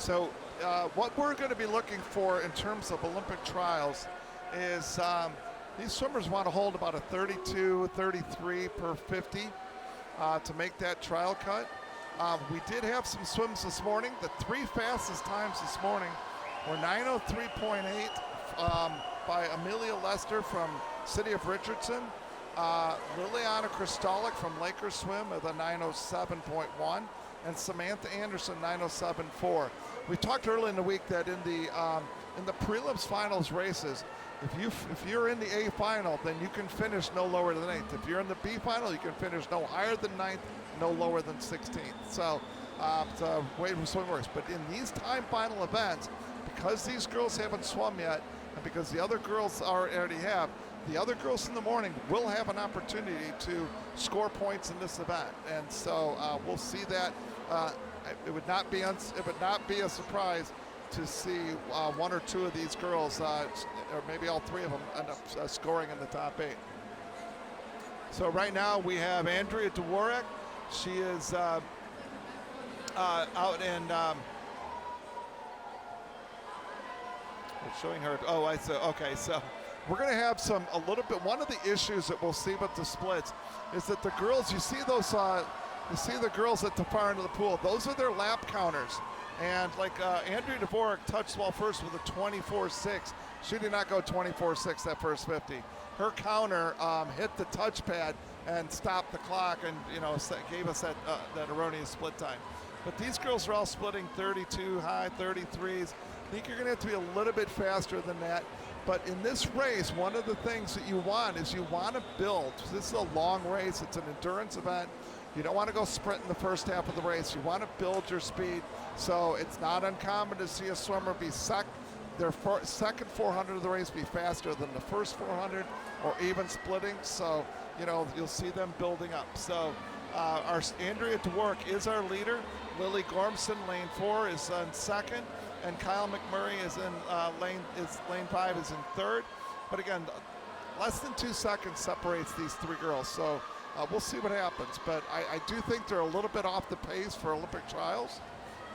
So what we're going to be looking for in terms of Olympic trials is these swimmers want to hold about a 32, 33 per 50 to make that trial cut. We did have some swims this morning. The 3 fastest times this morning were 9:03.8 by Amelia Lester from City of Richardson. Liliana Kristalik from Lakers Swim with a 9:07.1, and Samantha Anderson 9:07.4. We talked early in the week that in the prelims finals races, if you're in the A final, then you can finish no lower than 8th. If you're in the B final, you can finish no higher than 9th, no lower than 16th. So it's a way to swim works. But in these time final events, because these girls haven't swum yet, and because the other girls already have, the other girls in the morning will have an opportunity to score points in this event. And so we'll see that. It would not be a surprise to see 1 or 2 of these girls, or maybe all 3 of them, end up scoring in the top 8. So right now we have Andrea Dvorak. She is out in. We're showing her. Oh, I see. Okay, so we're going to have a little bit. One of the issues that we'll see with the splits is that the girls. You see those. You see the girls at the far end of the pool. Those are their lap counters. And like Andrea Dvorak touched well first with a 24.6. She did not go 24.6 that first 50. Her counter hit the touchpad and stopped the clock, and gave us that erroneous split time. But these girls are all splitting 32 high, 33s. I think you're going to have to be a little bit faster than that. But in this race, one of the things that you want is you want to build. This is a long race. It's an endurance event. You don't want to go sprint in the first half of the race. You want to build your speed. So it's not uncommon to see a swimmer be their second 400 of the race be faster than the first 400, or even splitting. So you'll see them building up. So our Andrea Dvorak is our leader. Lily Gormson, lane 4, is in second, and Kylie McMurray is in lane 5 is in third. But again, less than 2 seconds separates these 3 girls. So we'll see what happens. But I do think they're a little bit off the pace for Olympic trials,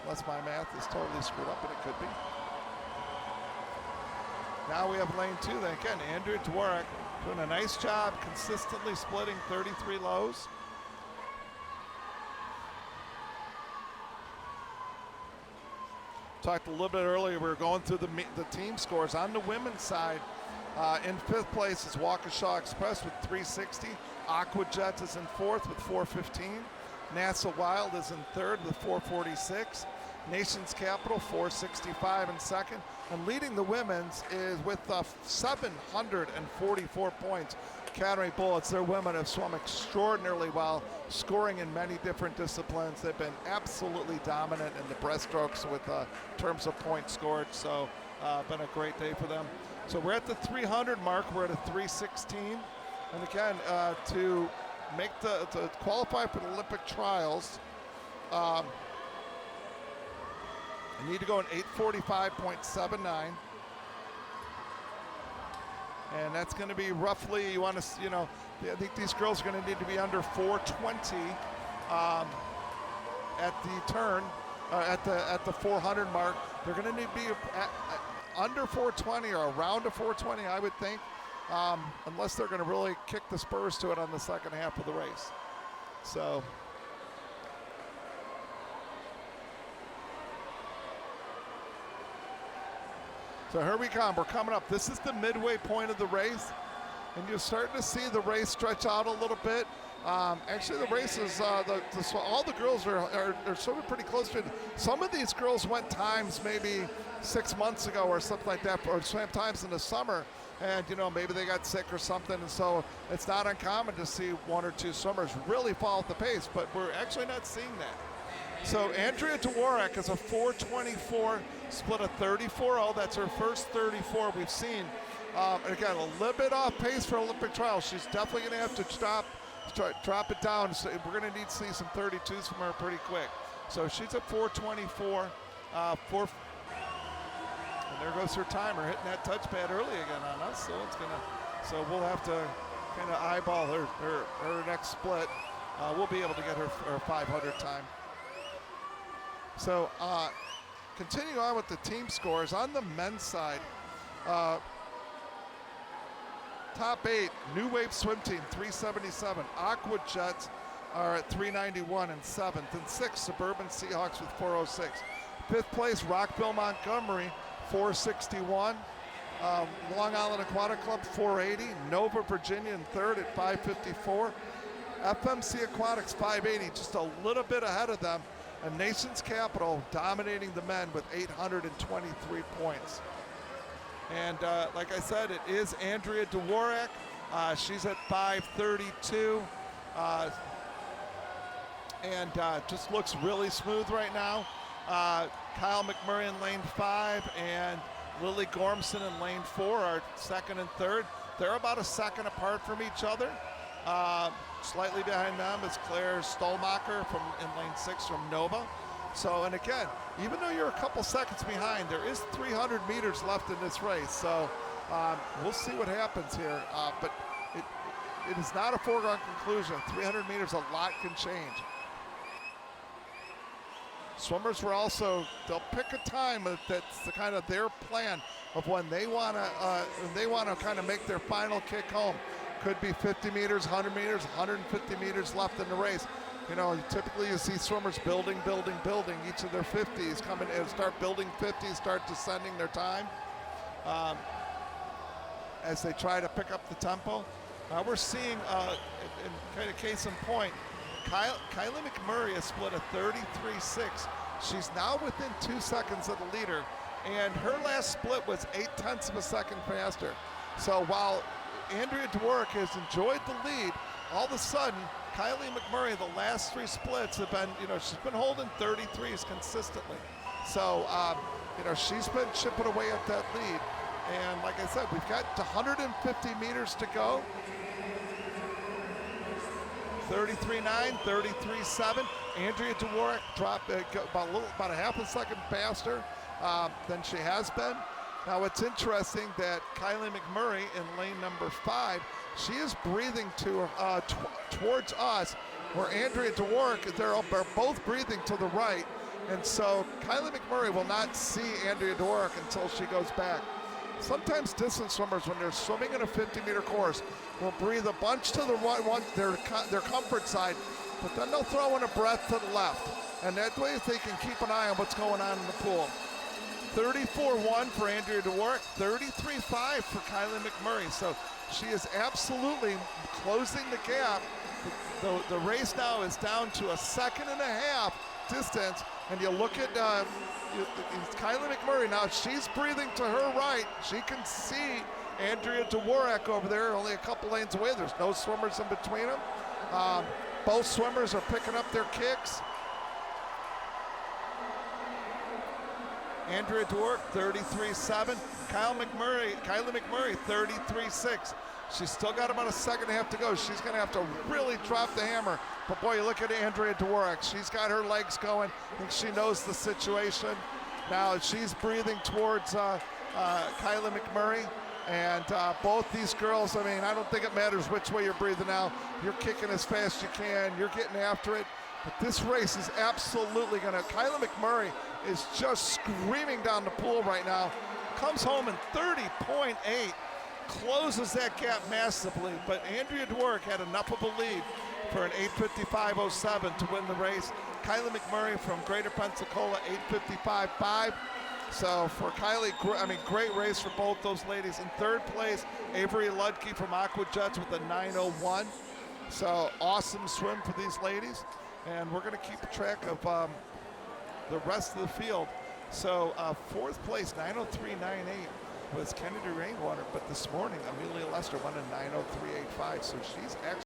unless my math is totally screwed up, and it could be. Now we have lane 2. Then again, Andrea Dvorak doing a nice job consistently splitting 33 lows. Talked a little bit earlier, we were going through the team scores. On the women's side, in 5th place is Waukesha Express with 360. Aquajet is in 4th with 415. NASA Wild is in 3rd with 446. Nation's Capital 465 in 2nd. And leading the women's is with 744 points. Academy Bullets, their women have swum extraordinarily well, scoring in many different disciplines. They've been absolutely dominant in the breaststrokes with terms of points scored. So been a great day for them. So we're at the 300 mark. We're at a 316. And again, to qualify for the Olympic trials, you need to go in 8:45.79. And that's going to be roughly, I think these girls are going to need to be under 420 at the turn, at the 400 mark. They're going to need to be under 420 or around a 420, I would think, unless they're going to really kick the spurs to it on the second half of the race. So here we come. We're coming up. This is the midway point of the race, and you're starting to see the race stretch out a little bit. Actually, the race is all the girls are sort of pretty close to it. Some of these girls went times maybe 6 months ago or something like that, or swam times in the summer, and maybe they got sick or something, and so it's not uncommon to see 1 or 2 swimmers really fall at the pace, but we're actually not seeing that. So Andrea Dvorak is a 424, split a 34.0. That's her first 34 we've seen. And again, a little bit off pace for Olympic trials. She's definitely going to have to drop it down. So we're going to need to see some 32s from her pretty quick. So she's at 424. And there goes her timer, hitting that touchpad early again on us. So we'll have to kind of eyeball her next split. We'll be able to get her 500 time. So continuing on with the team scores, on the men's side, top 8, New Wave Swim Team, 377. Aqua Jets are at 391 and 7th. And 6th, Suburban Seahawks with 406. 5th place, Rockville Montgomery, 461. Long Island Aquatic Club, 480. Nova, Virginia in 3rd at 554. FMC Aquatics, 580, just a little bit ahead of them. And Nation's Capital dominating the men with 823 points. And like I said, it is Andrea Dvorak. She's at 532. And just looks really smooth right now. Kyle McMurray in lane 5 and Lily Gormson in lane 4 are 2nd and 3rd. They're about a second apart from each other. Slightly behind them is Claire Stolmacher in lane 6 from Nova. So, and again, even though you're a couple seconds behind, there is 300 meters left in this race. So we'll see what happens here. But it is not a foregone conclusion. 300 meters, a lot can change. Swimmers were also, they'll pick a time that's the kind of their plan of when they want to kind of make their final kick home. Could be 50 meters, 100 meters, 150 meters left in the race. You know, typically you see swimmers building each of their 50s, coming and start building 50s, start descending their time as they try to pick up the tempo. We're seeing, in kind of case in point, Kylie McMurray has split a 33.6. She's now within 2 seconds of the leader, and her last split was 0.8 of a second faster. So while Andrea Dvorak has enjoyed the lead, all of a sudden, Kylie McMurray, the last 3 splits have been, you know, she's been holding 33s consistently. So, you know, she's been chipping away at that lead. And like I said, we've got 150 meters to go. 33.9, 33.7. Andrea Dvorak dropped about a half a second faster than she has been. Now it's interesting that Kylie McMurray in lane number 5, she is breathing towards us, where Andrea Dvorak, they're both breathing to the right. And so Kylie McMurray will not see Andrea Dvorak until she goes back. Sometimes distance swimmers, when they're swimming in a 50-meter course, will breathe a bunch to the right, their comfort side, but then they'll throw in a breath to the left. And that way they can keep an eye on what's going on in the pool. 34.1 for Andrea Dvorak, 33.5 for Kylie McMurray. So she is absolutely closing the gap. The race now is down to a 1.5 seconds distance. And you look at Kylie McMurray now, she's breathing to her right. She can see Andrea Dvorak over there, only a couple lanes away. There's no swimmers in between them. Both swimmers are picking up their kicks. Andrea Dvorak, 33.7. Kylie McMurray, 33.6. She's still got about a 1.5 seconds to go. She's going to have to really drop the hammer. But boy, you look at Andrea Dvorak. She's got her legs going. I think she knows the situation. Now she's breathing towards Kylie McMurray. And both these girls, I mean, I don't think it matters which way you're breathing now. You're kicking as fast as you can. You're getting after it. But this race is absolutely going to, Kylie McMurray is just screaming down the pool right now. Comes home in 30.8, closes that gap massively. But Andrea Dvorak had enough of a lead for an 8:55.07 to win the race. Kylie McMurray from Greater Pensacola, 8:55.5. So for Kylie, I mean, great race for both those ladies. In 3rd place, Avery Ludke from Aqua Jets with a 9:01. So awesome swim for these ladies. And we're going to keep track of the rest of the field. So 4th place, 9:03.98 was Kennedy Rainwater, but this morning Amelia Lester won a 9:03.85. So she's actually